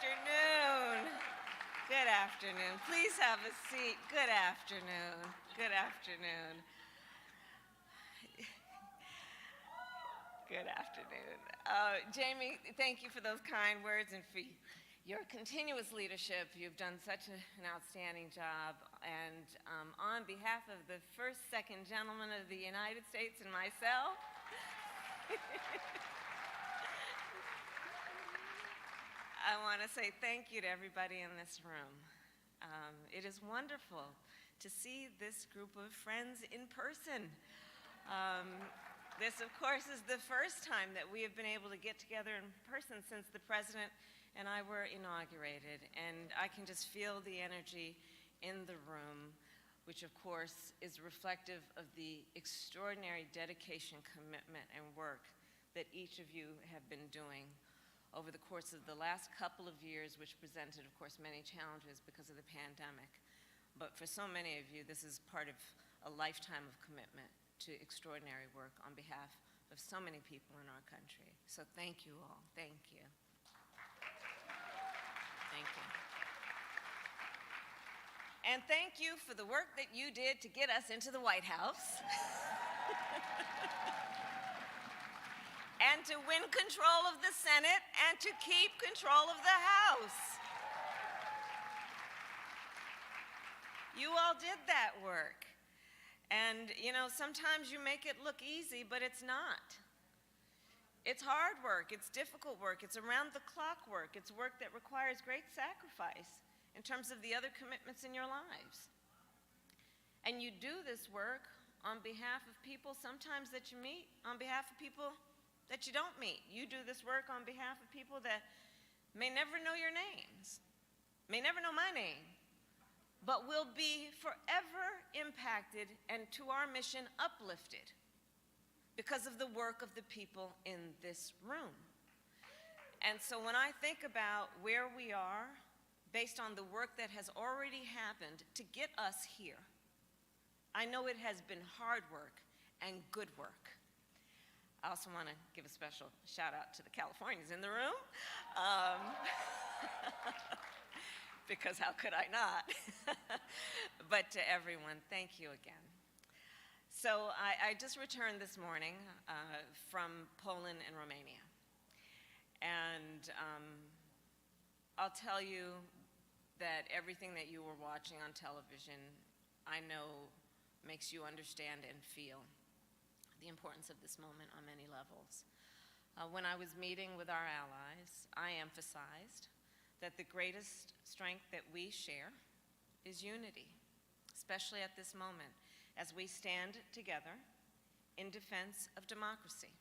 afternoon. Good afternoon. Please have a seat. Good afternoon. Good afternoon. Good afternoon. Jamie, thank you for those kind words and for your continuous leadership. You've done such an outstanding job. And on behalf of the first, second gentleman of the United States and myself, I want to say thank you to everybody in this room. It is wonderful to see this group of friends in person. This, of course, is the first time that we have been able to get together in person since the President and I were inaugurated. And I can just feel the energy in the room, which, of course, is reflective of the extraordinary dedication, commitment, and work that each of you have been doing over the course of the last couple of years, which presented, of course, many challenges because of the pandemic. But for so many of you, this is part of a lifetime of commitment to extraordinary work on behalf of so many people in our country. So thank you all. Thank you. Thank you. And thank you for the work that you did to get us into the White House. And to win control of the Senate and to keep control of the House. You all did that work. And, you know, sometimes you make it look easy, but it's not. It's hard work, it's difficult work, it's around-the-clock work, it's work that requires great sacrifice in terms of the other commitments in your lives. And you do this work on behalf of people sometimes that you meet, on behalf of people that you don't meet. You do this work on behalf of people that may never know your names, may never know my name, but will be forever impacted and to our mission uplifted because of the work of the people in this room. And so when I think about where we are, based on the work that has already happened to get us here, I know it has been hard work and good work. I also want to give a special shout out to the Californians in the room. Because how could I not? But to everyone, thank you again. So I just returned this morning from Poland and Romania. And I'll tell you that everything that you were watching on television, I know makes you understand and feel the importance of this moment on many levels. When I was meeting with our allies, I emphasized that the greatest strength that we share is unity, especially at this moment, as we stand together in defense of democracy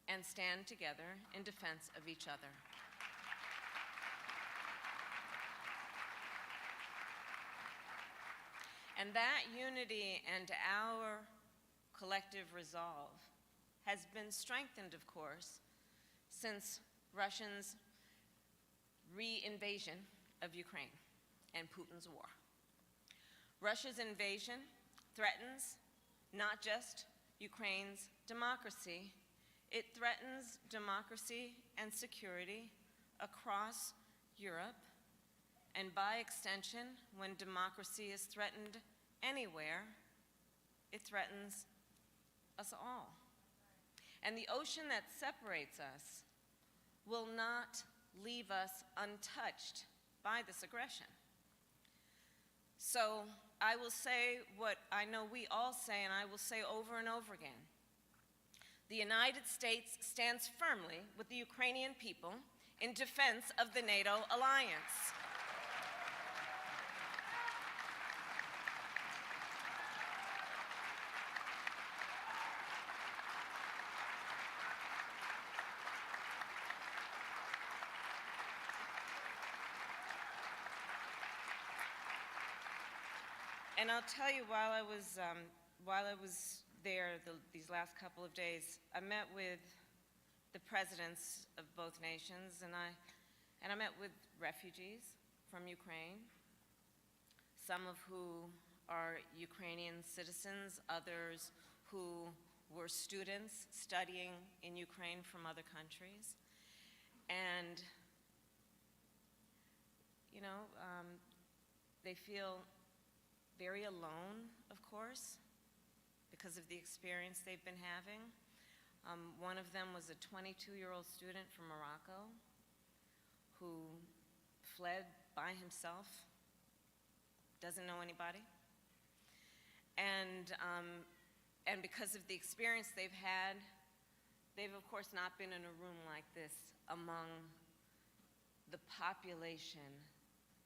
and stand together in defense of each other. And that unity and our collective resolve has been strengthened, of course, since Russia's re-invasion of Ukraine and Putin's war. Russia's invasion threatens not just Ukraine's democracy, it threatens democracy and security across Europe, and by extension, when democracy is threatened anywhere, it threatens us all. And the ocean that separates us will not leave us untouched by this aggression. So I will say what I know we all say, and I will say over and over again. The United States stands firmly with the Ukrainian people in defense of the NATO alliance. And I'll tell you, while I was there these last couple of days, I met with the presidents of both nations, and I met with refugees from Ukraine, some of who are Ukrainian citizens, others who were students studying in Ukraine from other countries. And They feel very alone, of course, because of the experience they've been having. One of them was a 22-year-old student from Morocco who fled by himself, doesn't know anybody. And because of the experience they've had, they've of course not been in a room like this among the population,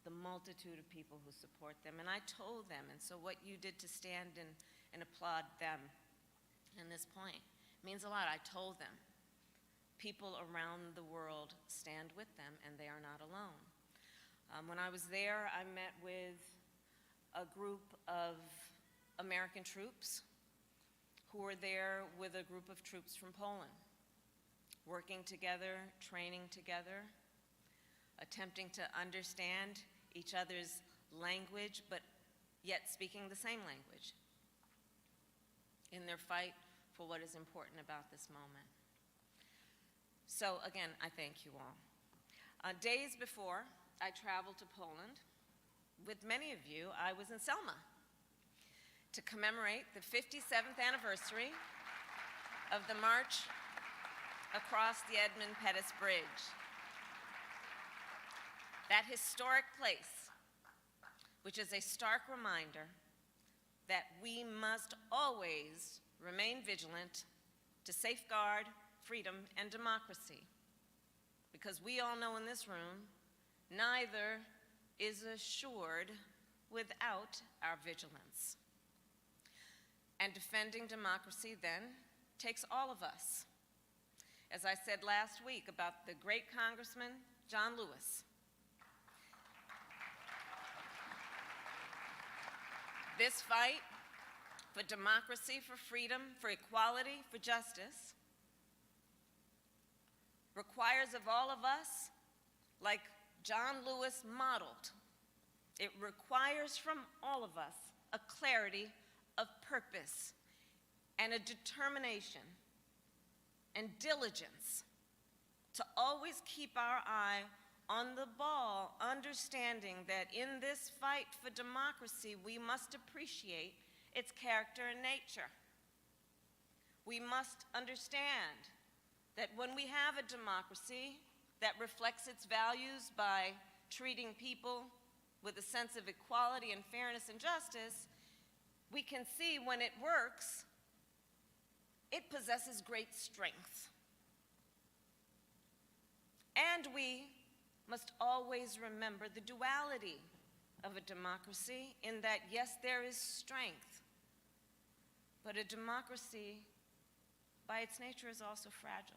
the multitude of people who support them. And I told them, and so what you did to stand and applaud them in this point means a lot. I told them, people around the world stand with them and they are not alone. When I was there, I met with a group of American troops who were there with a group of troops from Poland, working together, training together, attempting to understand each other's language, but yet speaking the same language in their fight for what is important about this moment. So again, I thank you all. Days before I traveled to Poland, with many of you, I was in Selma to commemorate the 57th anniversary of the march across the Edmund Pettus Bridge. That historic place, which is a stark reminder that we must always remain vigilant to safeguard freedom and democracy, because we all know in this room, neither is assured without our vigilance. And defending democracy then takes all of us. As I said last week about the great Congressman John Lewis, this fight for democracy, for freedom, for equality, for justice requires of all of us, like John Lewis modeled, it requires from all of us a clarity of purpose and a determination and diligence to always keep our eye on the ball, understanding that in this fight for democracy, we must appreciate its character and nature. We must understand that when we have a democracy that reflects its values by treating people with a sense of equality and fairness and justice, we can see when it works, it possesses great strength. And we must always remember the duality of a democracy in that, yes, there is strength, but a democracy, by its nature, is also fragile,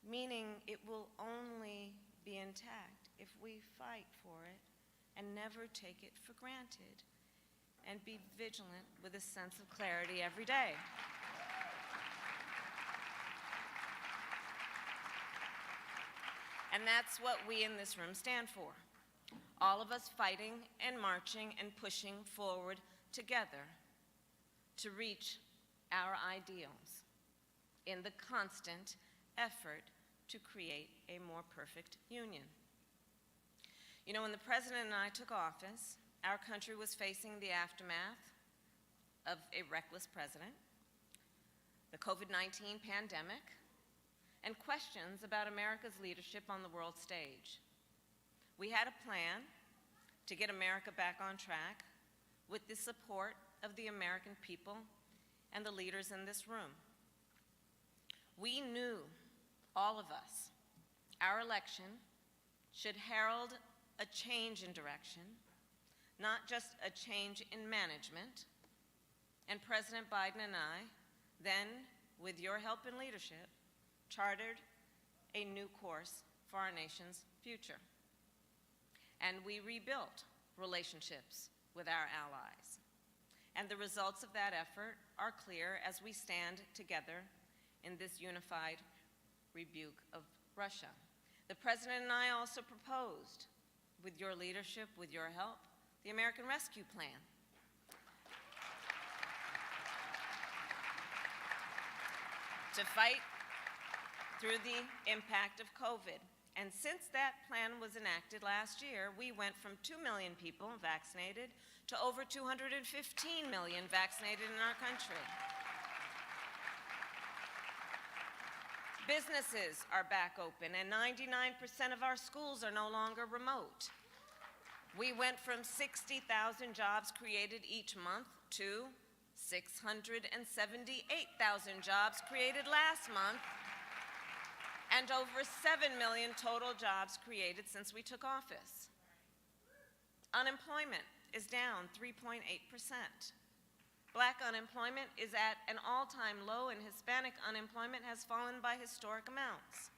meaning it will only be intact if we fight for it and never take it for granted and be vigilant with a sense of clarity every day. And that's what we in this room stand for. All of us fighting and marching and pushing forward together to reach our ideals in the constant effort to create a more perfect union. You know, when the President and I took office, our country was facing the aftermath of a reckless president, the COVID-19 pandemic, and questions about America's leadership on the world stage. We had a plan to get America back on track with the support of the American people and the leaders in this room. We knew, all of us, our election should herald a change in direction, not just a change in management. And President Biden and I then, with your help and leadership, chartered a new course for our nation's future. And we rebuilt relationships with our allies. And the results of that effort are clear as we stand together in this unified rebuke of Russia. The President and I also proposed, with your leadership, with your help, the American Rescue Plan. To fight through the impact of COVID And since that plan was enacted last year, we went from 2 million people vaccinated to over 215 million vaccinated in our country. Businesses are back open, and 99% of our schools are no longer remote. We went from 60,000 jobs created each month to 678,000 jobs created last month, and over 7 million total jobs created since we took office. Unemployment is down 3.8%. Black unemployment is at an all-time low, and Hispanic unemployment has fallen by historic amounts.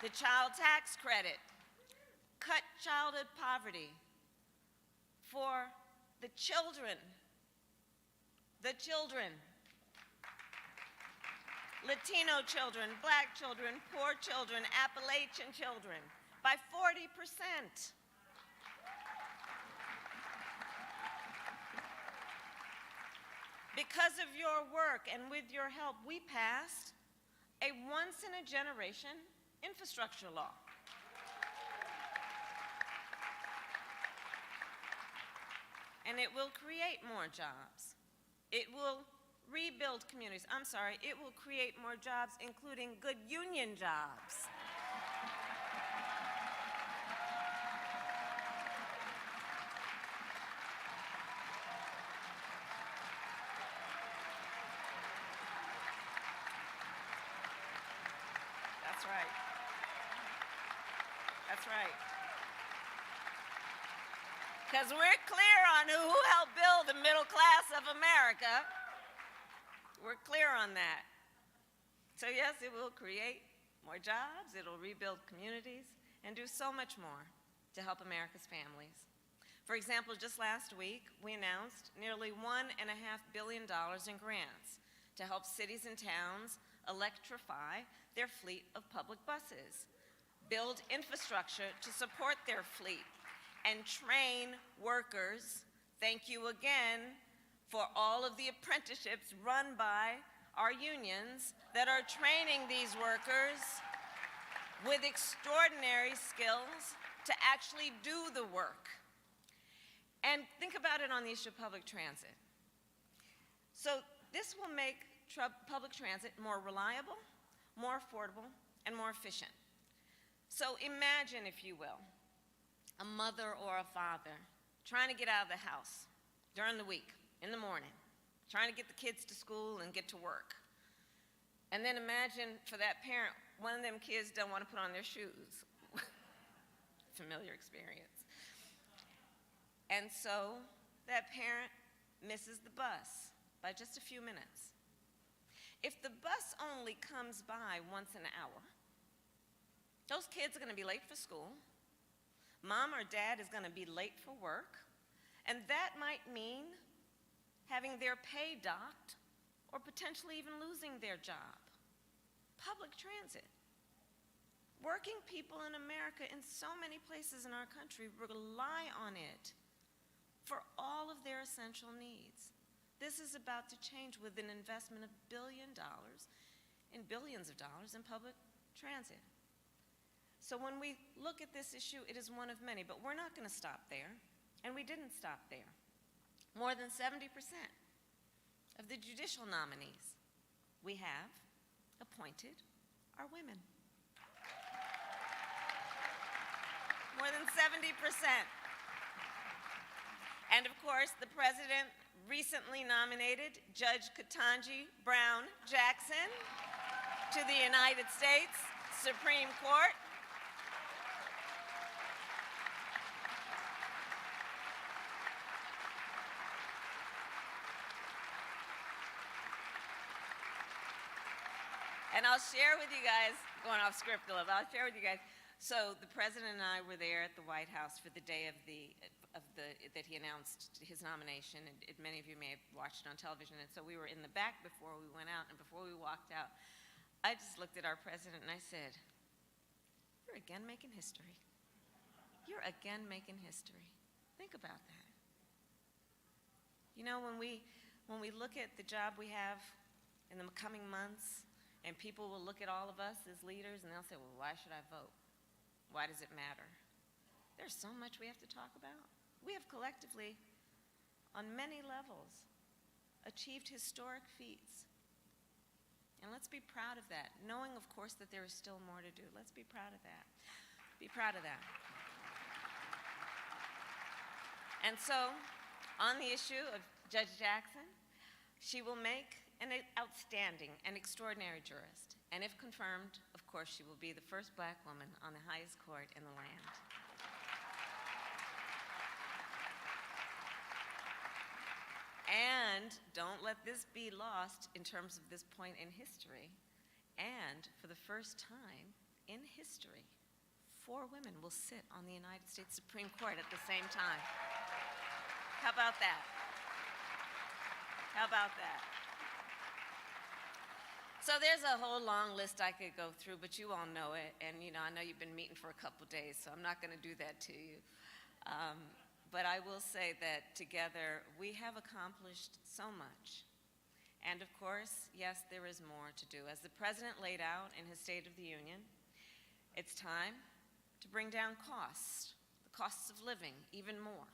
The child tax credit cut childhood poverty for the children, Latino children, Black children, poor children, Appalachian children, by 40%. Because of your work and with your help, we passed a once-in-a-generation infrastructure law. And it will create more jobs. It will rebuild communities. It will create more jobs, including good union jobs. That's right. That's right. Because we're clear on who helped build the middle class of America. We're clear on that. So yes, it will create more jobs, it'll rebuild communities, and do so much more to help America's families. For example, just last week, we announced nearly $1.5 billion in grants to help cities and towns electrify their fleet of public buses, build infrastructure to support their fleet, and train workers. Thank you again for all of the apprenticeships run by our unions that are training these workers with extraordinary skills to actually do the work. And think about it on the issue of public transit. So this will make public transit more reliable, more affordable, and more efficient. So imagine, if you will, a mother or a father trying to get out of the house during the week, in the morning, trying to get the kids to school and get to work. And then imagine for that parent, one of them kids don't want to put on their shoes. Familiar experience. And so that parent misses the bus by just a few minutes. If the bus only comes by once an hour, those kids are going to be late for school. Mom or dad is going to be late for work. And that might mean having their pay docked or potentially even losing their job. Public transit. Working people in America in so many places in our country rely on it for all of their essential needs. This is about to change with an investment of $1 billion in billions of dollars in public transit. So when we look at this issue, it is one of many, but we're not going to stop there, and we didn't stop there. More than 70% of the judicial nominees we have appointed are women. More than 70%. And of course, the president recently nominated Judge Ketanji Brown Jackson to the United States Supreme Court. And I'll share with you guys, going off script a little, I'll share with you guys. So the president and I were there at the White House for the day that he announced his nomination, and many of you may have watched it on television. And so we were in the back before we went out, and before we walked out, I just looked at our president and I said, "You're again making history. You're again making history." Think about that. You know, when we look at the job we have in the coming months, and people will look at all of us as leaders and they'll say, well, why should I vote? Why does it matter? There's so much we have to talk about. We have collectively, on many levels, achieved historic feats. And let's be proud of that, knowing, of course, that there is still more to do. Let's be proud of that. Be proud of that. And so, on the issue of Judge Jackson, she will make an outstanding and extraordinary jurist. And if confirmed, of course, she will be the first black woman on the highest court in the land. And don't let this be lost in terms of this point in history. And for the first time in history, 4 women will sit on the United States Supreme Court at the same time. How about that? How about that? So there's a whole long list I could go through, but you all know it. And I know you've been meeting for a couple days, so I'm not going to do that to you. But I will say that together we have accomplished so much. And of course, yes, there is more to do. As the President laid out in his State of the Union, it's time to bring down costs, the costs of living, even more.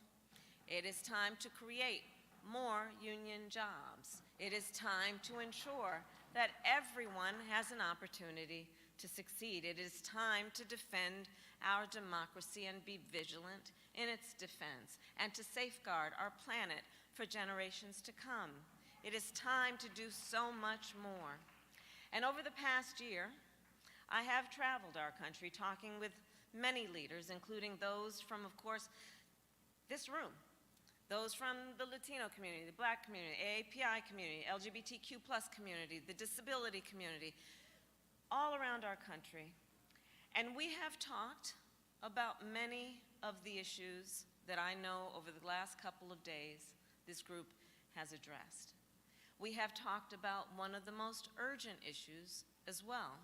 It is time to create more union jobs. It is time to ensure that everyone has an opportunity to succeed. It is time to defend our democracy and be vigilant in its defense and to safeguard our planet for generations to come. It is time to do so much more. And over the past year, I have traveled our country talking with many leaders, including those from, of course, this room, those from the Latino community, the Black community, AAPI community, LGBTQ+ community, the disability community, all around our country. And we have talked about many of the issues that I know over the last couple of days this group has addressed. We have talked about one of the most urgent issues as well,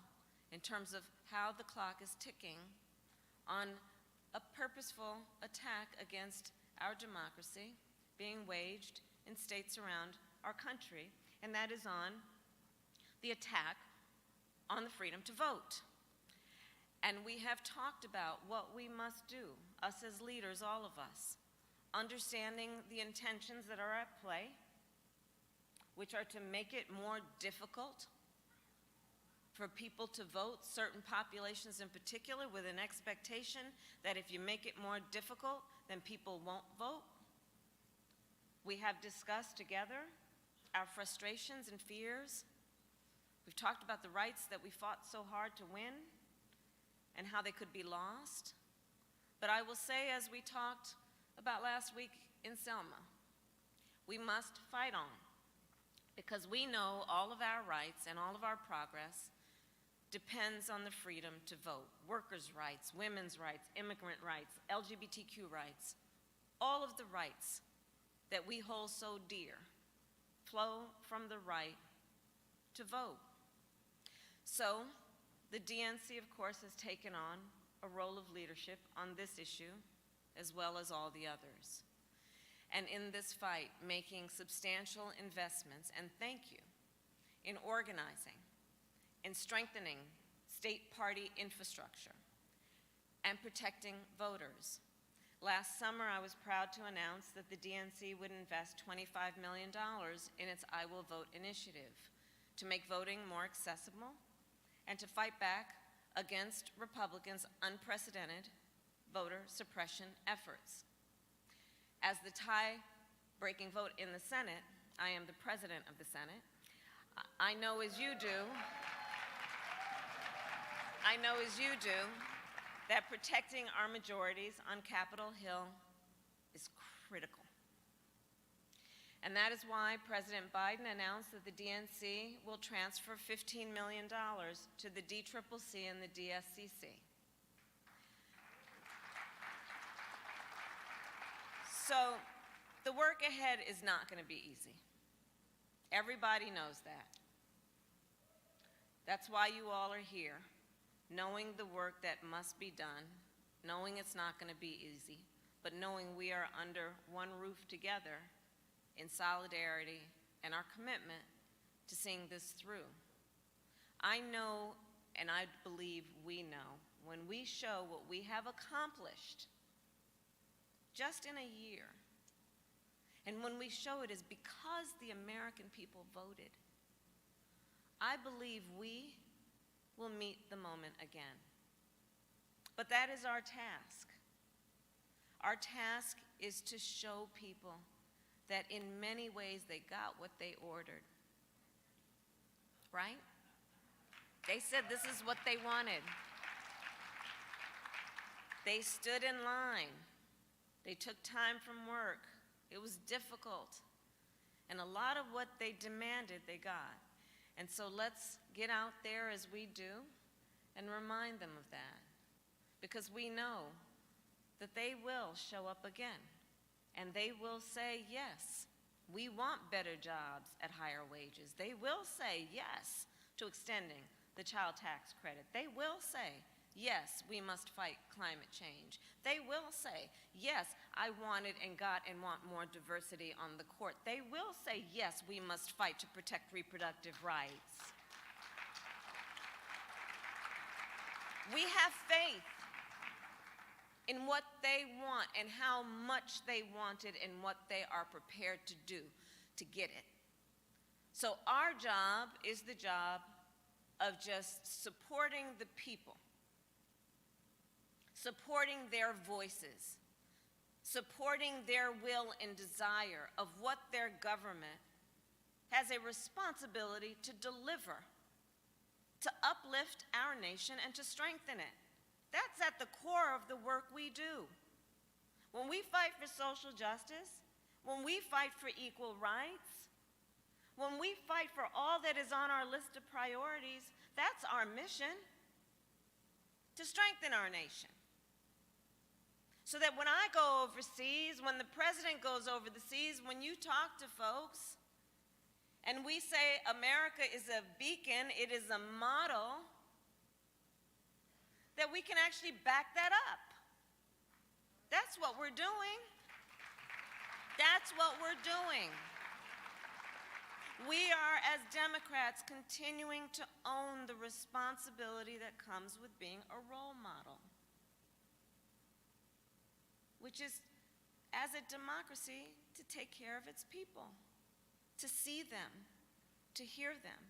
in terms of how the clock is ticking on a purposeful attack against our democracy being waged in states around our country, and that is on the attack on the freedom to vote. And we have talked about what we must do, us as leaders, all of us, understanding the intentions that are at play, which are to make it more difficult for people to vote, certain populations in particular, with an expectation that if you make it more difficult, then people won't vote. We have discussed together our frustrations and fears. We've talked about the rights that we fought so hard to win and how they could be lost. But I will say, as we talked about last week in Selma, we must fight on, because we know all of our rights and all of our progress depends on the freedom to vote. Workers' rights, women's rights, immigrant rights, LGBTQ rights, all of the rights that we hold so dear flow from the right to vote. So, the DNC, of course, has taken on a role of leadership on this issue, as well as all the others. And in this fight, making substantial investments, and thank you, in organizing, in strengthening state party infrastructure, and protecting voters. Last summer, I was proud to announce that the DNC would invest $25 million in its I Will Vote initiative to make voting more accessible and to fight back against Republicans' unprecedented voter suppression efforts. As the tie-breaking vote in the Senate, I am the president of the Senate. I know as you do that protecting our majorities on Capitol Hill is critical. And that is why President Biden announced that the DNC will transfer $15 million to the DCCC and the DSCC. So the work ahead is not going to be easy. Everybody knows that. That's why you all are here, knowing the work that must be done, knowing it's not going to be easy, but knowing we are under one roof together in solidarity and our commitment to seeing this through. I know, and I believe we know, when we show what we have accomplished just in a year, and when we show it is because the American people voted, I believe we will meet the moment again. But that is our task. Our task is to show people that in many ways they got what they ordered. Right? They said this is what they wanted. They stood in line. They took time from work. It was difficult. And a lot of what they demanded, they got. And so let's get out there as we do and remind them of that. Because we know that they will show up again. And they will say, yes, we want better jobs at higher wages. They will say yes to extending the child tax credit. They will say, yes, we must fight climate change. They will say, yes, I wanted and got and want more diversity on the court. They will say, yes, we must fight to protect reproductive rights. We have faith in what they want and how much they want it and what they are prepared to do to get it. So our job is the job of just supporting the people, supporting their voices, supporting their will and desire of what their government has a responsibility to deliver, to uplift our nation and to strengthen it. That's at the core of the work we do. When we fight for social justice, when we fight for equal rights, when we fight for all that is on our list of priorities, that's our mission, to strengthen our nation. So that when I go overseas, when the president goes over the seas, when you talk to folks, and we say America is a beacon, it is a model, that we can actually back that up. That's what we're doing. That's what we're doing. We are, as Democrats, continuing to own the responsibility that comes with being a role model, which is, as a democracy, to take care of its people, to see them, to hear them,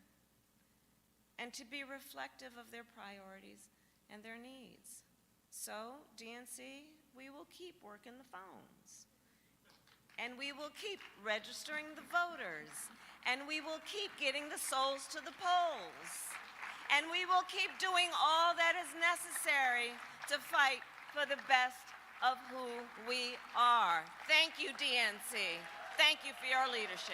and to be reflective of their priorities and their needs. So, DNC, we will keep working the phones, and we will keep registering the voters, and we will keep getting the souls to the polls, and we will keep doing all that is necessary to fight for the best of who we are. Thank you, DNC. Thank you for your leadership.